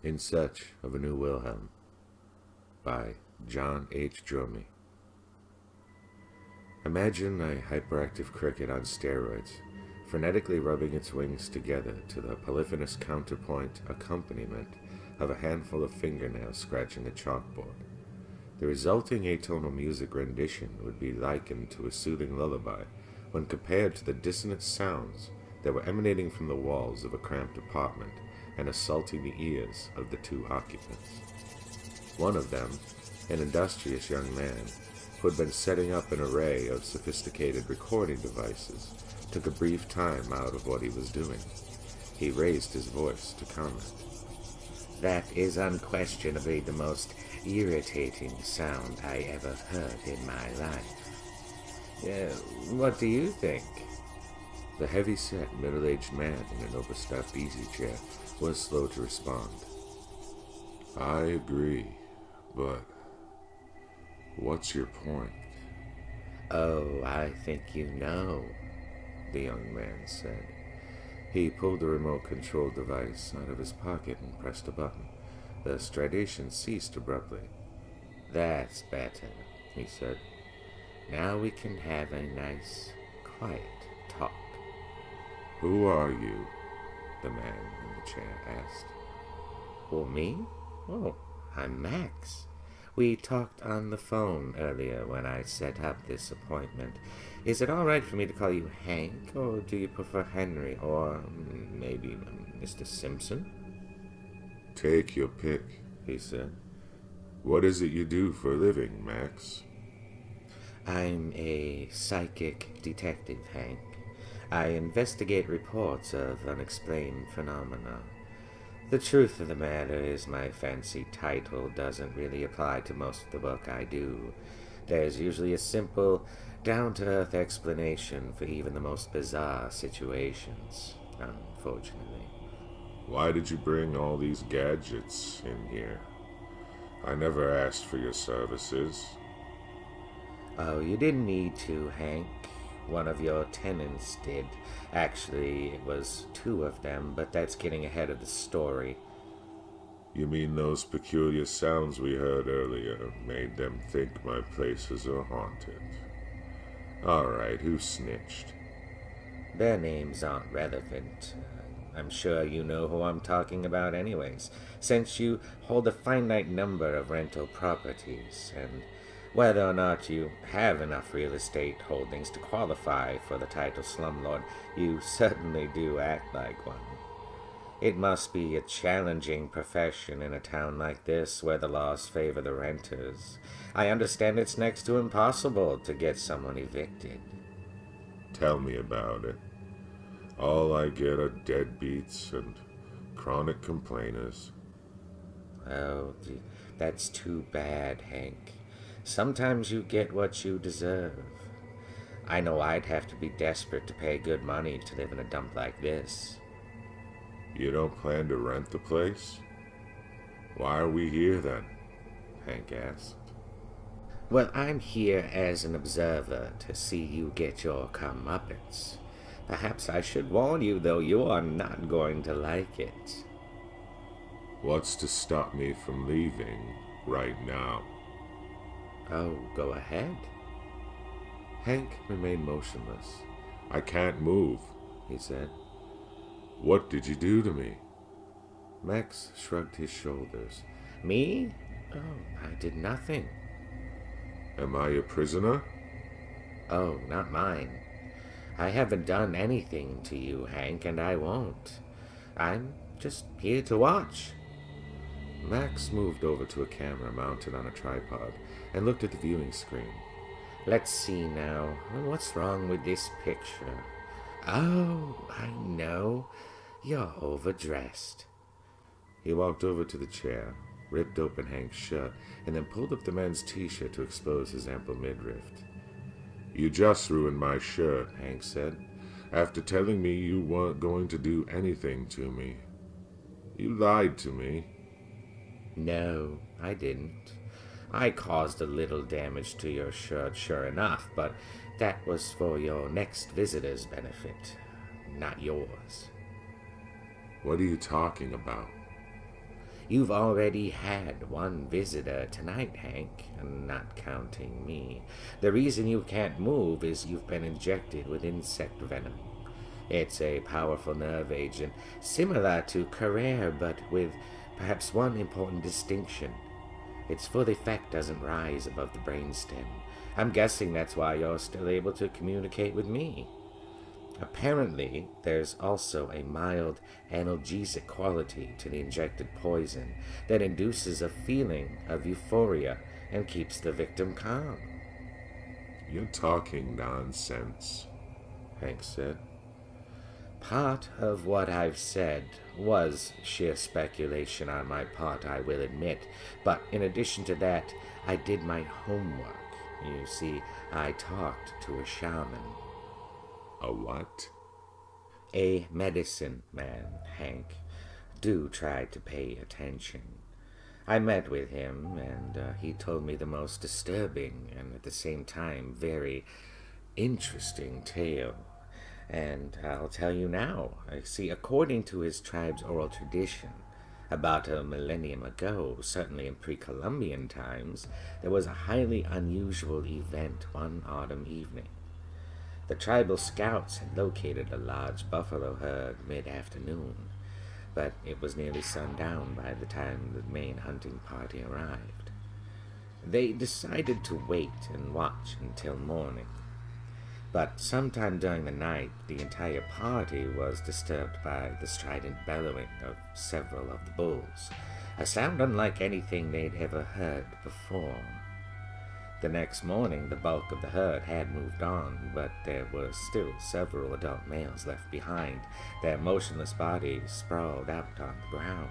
In Search of a New Wilhelm by John H. Dromey. Imagine a hyperactive cricket on steroids, frenetically rubbing its wings together to the polyphonous counterpoint accompaniment of a handful of fingernails scratching a chalkboard. The resulting atonal music rendition would be likened to a soothing lullaby when compared to the dissonant sounds that were emanating from the walls of a cramped apartment and assaulting the ears of the two occupants. One of them, an industrious young man, who had been setting up an array of sophisticated recording devices, took a brief time out of what he was doing. He raised his voice to comment. That is unquestionably the most irritating sound I ever heard in my life. What do you think? The heavy-set, middle-aged man in an overstuffed easy chair was slow to respond. I agree, but what's your point? Oh, I think you know, the young man said. He pulled the remote-control device out of his pocket and pressed a button. The stridation ceased abruptly. That's better, he said. Now we can have a nice, quiet talk. Who are you? The man in the chair asked. Who, me? Oh, I'm Max. We talked on the phone earlier when I set up this appointment. Is it all right for me to call you Hank, or do you prefer Henry, or maybe Mr. Simpson? Take your pick, he said. What is it you do for a living, Max? I'm a psychic detective, Hank. I investigate reports of unexplained phenomena. The truth of the matter is my fancy title doesn't really apply to most of the work I do. There's usually a simple, down-to-earth explanation for even the most bizarre situations, unfortunately. Why did you bring all these gadgets in here? I never asked for your services. Oh, you didn't need to, Hank. One of your tenants did. Actually, it was two of them, but that's getting ahead of the story. You mean those peculiar sounds we heard earlier made them think my places are haunted? All right, who snitched? Their names aren't relevant. I'm sure you know who I'm talking about anyways, since you hold a finite number of rental properties, and whether or not you have enough real estate holdings to qualify for the title slumlord, you certainly do act like one. It must be a challenging profession in a town like this where the laws favor the renters. I understand it's next to impossible to get someone evicted. Tell me about it. All I get are deadbeats and chronic complainers. Oh, that's too bad, Hank. Sometimes you get what you deserve. I know I'd have to be desperate to pay good money to live in a dump like this. You don't plan to rent the place? Why are we here then? Hank asked. Well, I'm here as an observer to see you get your comeuppance. Perhaps I should warn you, though, you are not going to like it. What's to stop me from leaving right now? Oh, go ahead. Hank remained motionless. I can't move, he said. What did you do to me? Max shrugged his shoulders. Me? Oh, I did nothing. Am I a prisoner? Oh, not mine. I haven't done anything to you, Hank, and I won't. I'm just here to watch. Max moved over to a camera mounted on a tripod and looked at the viewing screen. Let's see now. What's wrong with this picture? Oh, I know. You're overdressed. He walked over to the chair, ripped open Hank's shirt, and then pulled up the man's t-shirt to expose his ample midriff. You just ruined my shirt, Hank said, after telling me you weren't going to do anything to me. You lied to me. No, I didn't. I caused a little damage to your shirt, sure enough, but that was for your next visitor's benefit, not yours. What are you talking about? You've already had one visitor tonight, Hank, not counting me. The reason you can't move is you've been injected with insect venom. It's a powerful nerve agent, similar to Carrere, but with perhaps one important distinction. Its full effect doesn't rise above the brainstem. I'm guessing that's why you're still able to communicate with me. Apparently, there's also a mild analgesic quality to the injected poison that induces a feeling of euphoria and keeps the victim calm. You're talking nonsense, Hank said. Part of what I've said was sheer speculation on my part, I will admit, but in addition to that, I did my homework. You see, I talked to a shaman. A what? A medicine man, Hank. Do try to pay attention. I met with him, and he told me the most disturbing and at the same time very interesting tale. And I'll tell you now. I see, according to his tribe's oral tradition, about a millennium ago, certainly in pre-Columbian times, there was a highly unusual event one autumn evening. The tribal scouts had located a large buffalo herd mid-afternoon, but it was nearly sundown by the time the main hunting party arrived. They decided to wait and watch until morning. But sometime during the night, the entire party was disturbed by the strident bellowing of several of the bulls, a sound unlike anything they'd ever heard before. The next morning, the bulk of the herd had moved on, but there were still several adult males left behind, their motionless bodies sprawled out on the ground.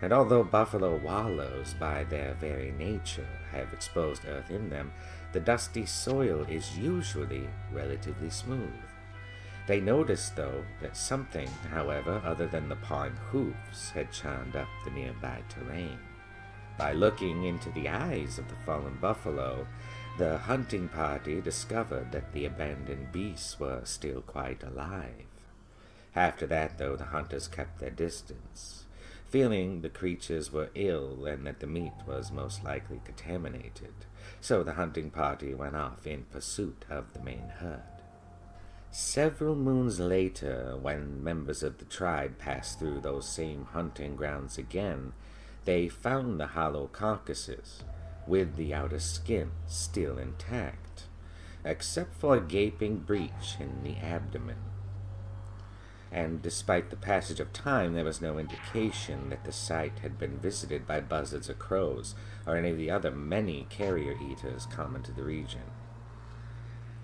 And although buffalo wallows, by their very nature, have exposed earth in them, the dusty soil is usually relatively smooth. They noticed, though, that something, however, other than the pawing hoofs had churned up the nearby terrain. By looking into the eyes of the fallen buffalo, the hunting party discovered that the abandoned beasts were still quite alive. After that, though, the hunters kept their distance, feeling the creatures were ill and that the meat was most likely contaminated. So the hunting party went off in pursuit of the main herd. Several moons later, when members of the tribe passed through those same hunting grounds again, they found the hollow carcasses, with the outer skin still intact, except for a gaping breach in the abdomen. And despite the passage of time, there was no indication that the site had been visited by buzzards or crows, or any of the other many carrier eaters common to the region.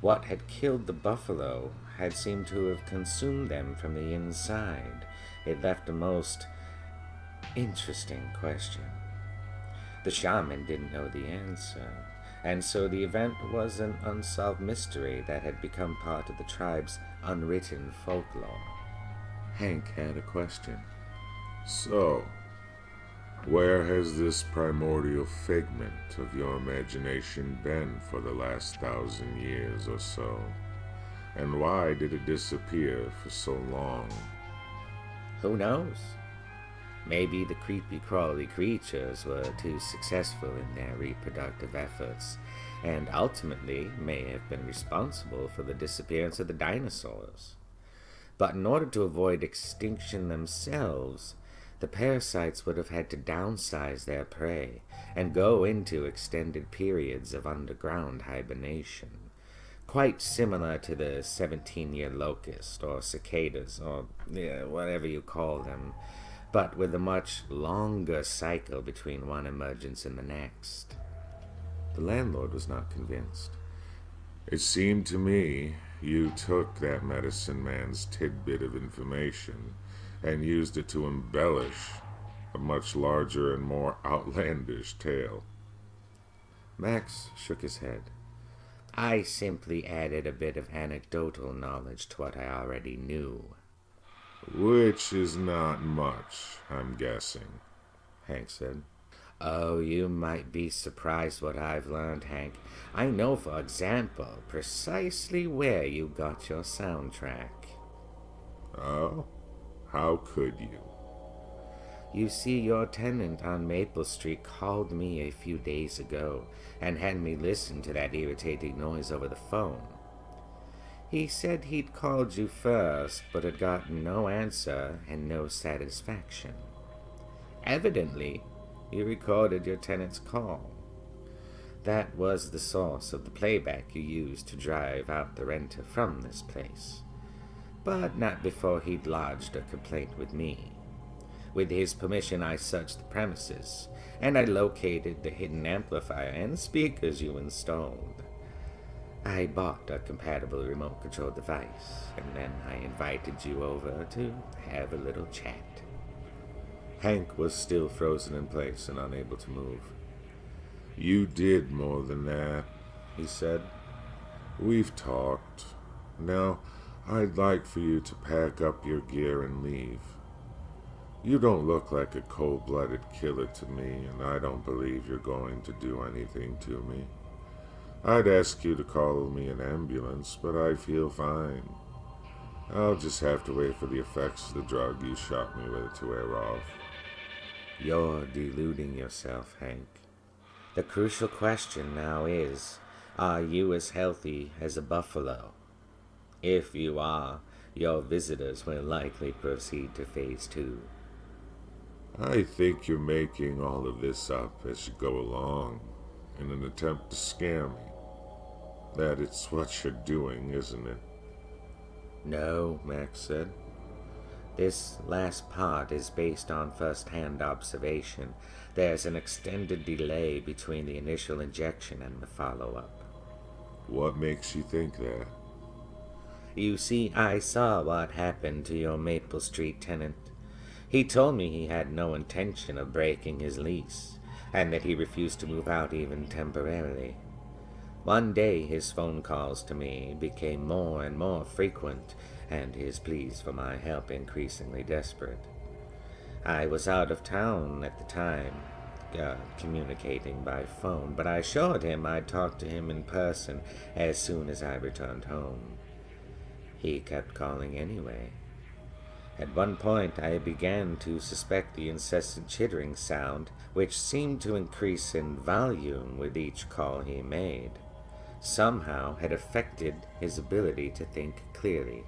What had killed the buffalo had seemed to have consumed them from the inside. It left a most interesting question. The shaman didn't know the answer, and so the event was an unsolved mystery that had become part of the tribe's unwritten folklore. Hank had a question. So, where has this primordial figment of your imagination been for the last 1,000 years or so? And why did it disappear for so long? Who knows? Maybe the creepy-crawly creatures were too successful in their reproductive efforts, and ultimately may have been responsible for the disappearance of the dinosaurs. But in order to avoid extinction themselves, the parasites would have had to downsize their prey and go into extended periods of underground hibernation, quite similar to the 17-year locust or cicadas or whatever you call them, but with a much longer cycle between one emergence and the next. The landlord was not convinced. It seemed to me you took that medicine man's tidbit of information and used it to embellish a much larger and more outlandish tale. Max shook his head. I simply added a bit of anecdotal knowledge to what I already knew. Which is not much, I'm guessing, Hank said. Oh, you might be surprised what I've learned, Hank. I know, for example, precisely where you got your soundtrack. Oh? How could you? You see, your tenant on Maple Street called me a few days ago and had me listen to that irritating noise over the phone. He said he'd called you first, but had gotten no answer and no satisfaction. Evidently, you recorded your tenant's call. That was the source of the playback you used to drive out the renter from this place. But not before he'd lodged a complaint with me. With his permission, I searched the premises, and I located the hidden amplifier and speakers you installed. I bought a compatible remote control device, and then I invited you over to have a little chat. Hank was still frozen in place and unable to move. You did more than that, he said. We've talked. Now, I'd like for you to pack up your gear and leave. You don't look like a cold-blooded killer to me, and I don't believe you're going to do anything to me. I'd ask you to call me an ambulance, but I feel fine. I'll just have to wait for the effects of the drug you shot me with to wear off. You're deluding yourself, Hank. The crucial question now is, are you as healthy as a buffalo? If you are, your visitors will likely proceed to phase 2. I think you're making all of this up as you go along, in an attempt to scare me. That it's what you're doing, isn't it? No, Max said. This last part is based on first-hand observation. There's an extended delay between the initial injection and the follow-up. What makes you think that? You see, I saw what happened to your Maple Street tenant. He told me he had no intention of breaking his lease, and that he refused to move out even temporarily. One day his phone calls to me became more and more frequent, and his pleas for my help increasingly desperate. I was out of town at the time, communicating by phone, but I assured him I'd talk to him in person as soon as I returned home. He kept calling anyway. At one point I began to suspect the incessant chittering sound, which seemed to increase in volume with each call he made, somehow had affected his ability to think clearly.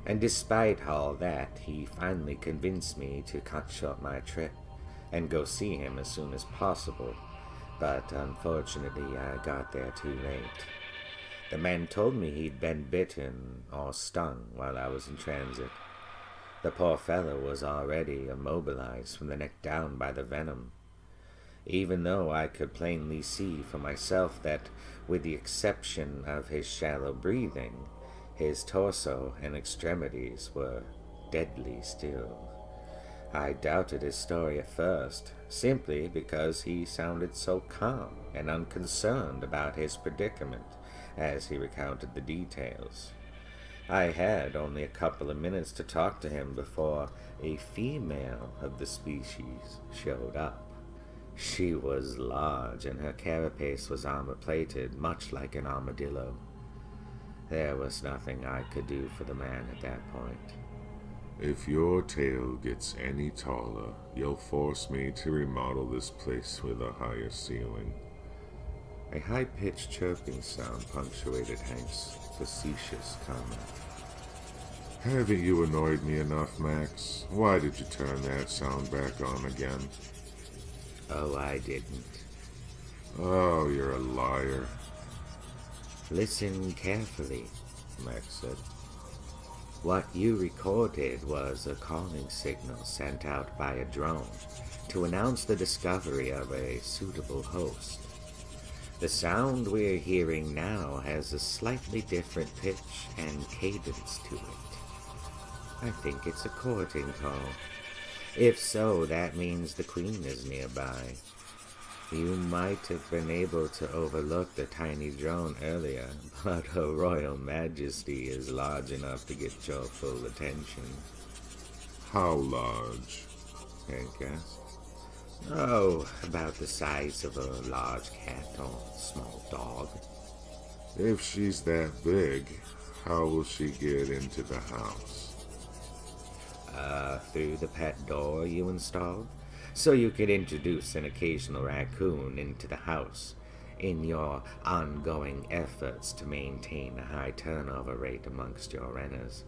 And despite all that, he finally convinced me to cut short my trip and go see him as soon as possible, but unfortunately I got there too late. The man told me he'd been bitten or stung while I was in transit. The poor fellow was already immobilized from the neck down by the venom. Even though I could plainly see for myself that, with the exception of his shallow breathing, his torso and extremities were deadly still. I doubted his story at first, simply because he sounded so calm and unconcerned about his predicament as he recounted the details. I had only a couple of minutes to talk to him before a female of the species showed up. She was large, and her carapace was armor-plated, much like an armadillo. There was nothing I could do for the man at that point. If your tail gets any taller, you'll force me to remodel this place with a higher ceiling. A high-pitched chirping sound punctuated Hank's facetious comment. Haven't you annoyed me enough, Max? Why did you turn that sound back on again? Oh, I didn't. Oh, you're a liar. Listen carefully, Max said. What you recorded was a calling signal sent out by a drone to announce the discovery of a suitable host. The sound we're hearing now has a slightly different pitch and cadence to it. I think it's a courting call. If so, that means the Queen is nearby. You might have been able to overlook the tiny drone earlier, but Her Royal Majesty is large enough to get your full attention. How large? Hank asked. Oh, about the size of a large cat or small dog. If she's that big, how will she get into the house? Through the pet door you installed, so you could introduce an occasional raccoon into the house in your ongoing efforts to maintain a high turnover rate amongst your renters.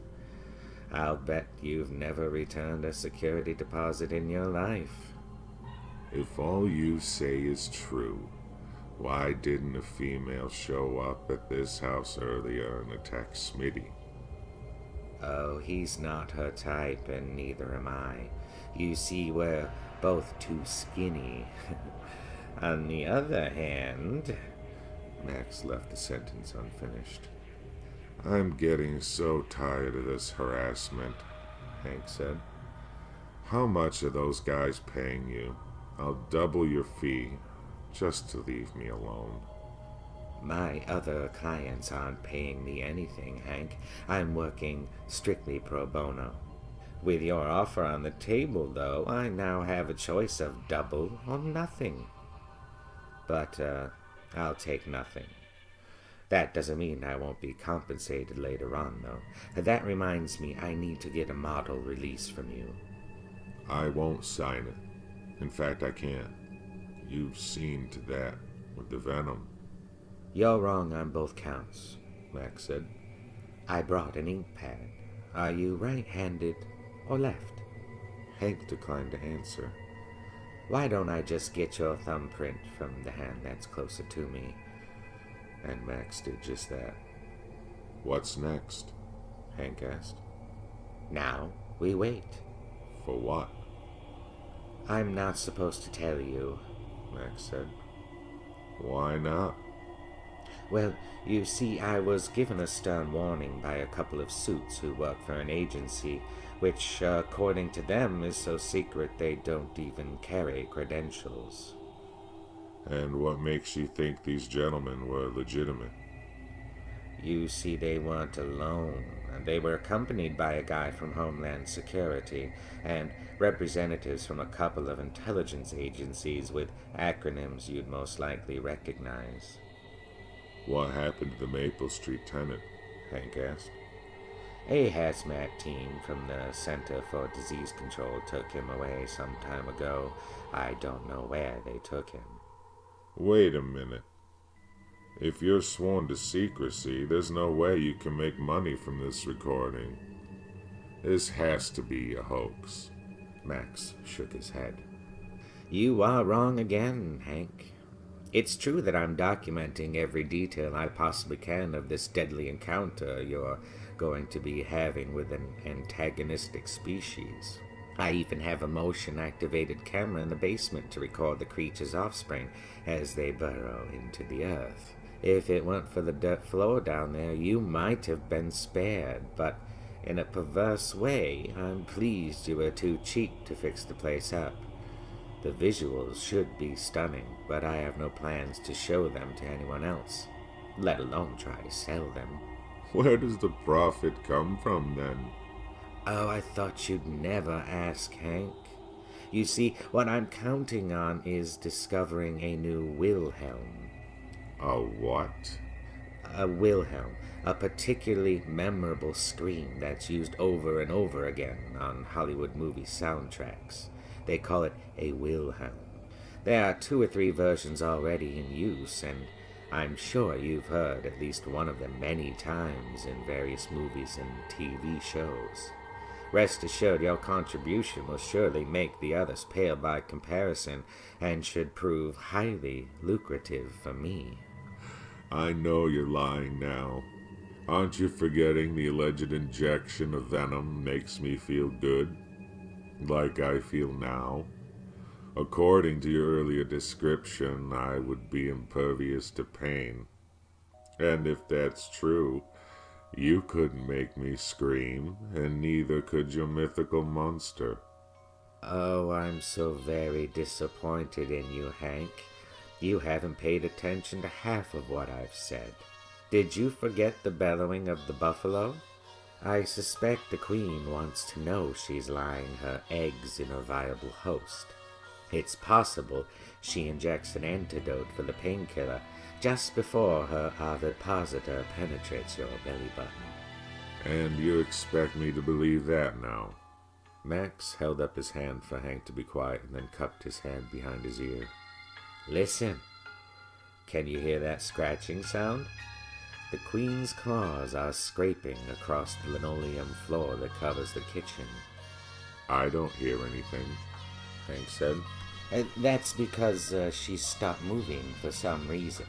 I'll bet you've never returned a security deposit in your life. If all you say is true, why didn't a female show up at this house earlier and attack Smitty? Oh, he's not her type, and neither am I. You see, we're both too skinny. On the other hand... Max left the sentence unfinished. I'm getting so tired of this harassment, Hank said. How much are those guys paying you? I'll double your fee just to leave me alone. My other clients aren't paying me anything, Hank. I'm working strictly pro bono. With your offer on the table, though, I now have a choice of double or nothing. But, I'll take nothing. That doesn't mean I won't be compensated later on, though. That reminds me, I need to get a model release from you. I won't sign it. In fact, I can't. You've seen to that with the venom. You're wrong on both counts, Max said. I brought an ink pad. Are you right-handed or left? Hank declined to answer. Why don't I just get your thumbprint from the hand that's closer to me? And Max did just that. What's next? Hank asked. Now we wait. For what? I'm not supposed to tell you, Max said. Why not? Well, you see, I was given a stern warning by a couple of suits who work for an agency, which, according to them, is so secret they don't even carry credentials. And what makes you think these gentlemen were legitimate? You see, they weren't alone. They were accompanied by a guy from Homeland Security and representatives from a couple of intelligence agencies with acronyms you'd most likely recognize. What happened to the Maple Street tenant? Hank asked. A hazmat team from the Center for Disease Control took him away some time ago. I don't know where they took him. Wait a minute. If you're sworn to secrecy, there's no way you can make money from this recording. This has to be a hoax. Max shook his head. You are wrong again, Hank. It's true that I'm documenting every detail I possibly can of this deadly encounter you're going to be having with an antagonistic species. I even have a motion-activated camera in the basement to record the creature's offspring as they burrow into the earth. If it weren't for the dirt floor down there, you might have been spared, but in a perverse way, I'm pleased you were too cheap to fix the place up. The visuals should be stunning, but I have no plans to show them to anyone else, let alone try to sell them. Where does the profit come from, then? Oh, I thought you'd never ask, Hank. You see, what I'm counting on is discovering a new Wilhelm. A what? A Wilhelm, a particularly memorable scream that's used over and over again on Hollywood movie soundtracks. They call it a Wilhelm. There are 2 or 3 versions already in use, and I'm sure you've heard at least one of them many times in various movies and TV shows. Rest assured, your contribution will surely make the others pale by comparison, and should prove highly lucrative for me. I know you're lying now. Aren't you forgetting the alleged injection of venom makes me feel good? Like I feel now? According to your earlier description, I would be impervious to pain. And if that's true, you couldn't make me scream, and neither could your mythical monster. Oh, I'm so very disappointed in you, Hank. You haven't paid attention to half of what I've said. Did you forget the bellowing of the buffalo? I suspect the queen wants to know she's lying her eggs in a viable host. It's possible she injects an antidote for the painkiller just before her ovipositor penetrates your belly button. And you expect me to believe that now? Max held up his hand for Hank to be quiet and then cupped his hand behind his ear. Listen. Can you hear that scratching sound? The Queen's claws are scraping across the linoleum floor that covers the kitchen. I don't hear anything, Hank said. That's because she stopped moving for some reason.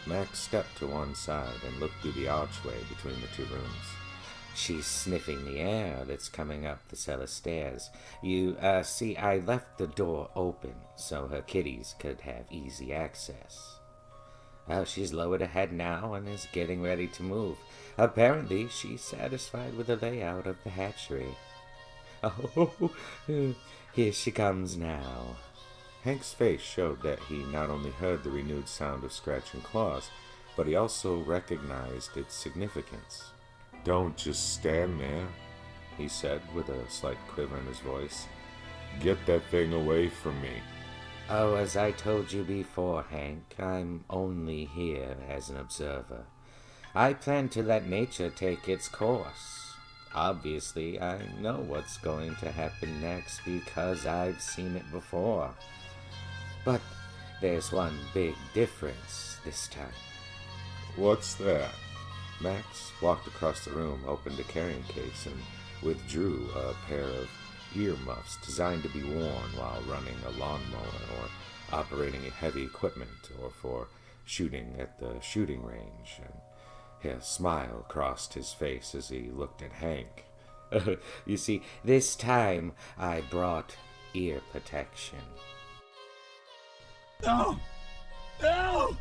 Max stepped to one side and looked through the archway between the two rooms. She's sniffing the air that's coming up the cellar stairs. You see, I left the door open so her kitties could have easy access. She's lowered her head now and is getting ready to move. Apparently, she's satisfied with the layout of the hatchery. Oh, here she comes now. Hank's face showed that he not only heard the renewed sound of scratching claws, but he also recognized its significance. Don't just stand there, he said with a slight quiver in his voice. Get that thing away from me. Oh, as I told you before, Hank, I'm only here as an observer. I plan to let nature take its course. Obviously, I know what's going to happen next because I've seen it before. But there's one big difference this time. What's that? Max walked across the room, opened a carrying case, and withdrew a pair of earmuffs designed to be worn while running a lawnmower or operating heavy equipment or for shooting at the shooting range. And a smile crossed his face as he looked at Hank. You see, this time I brought ear protection. No! No!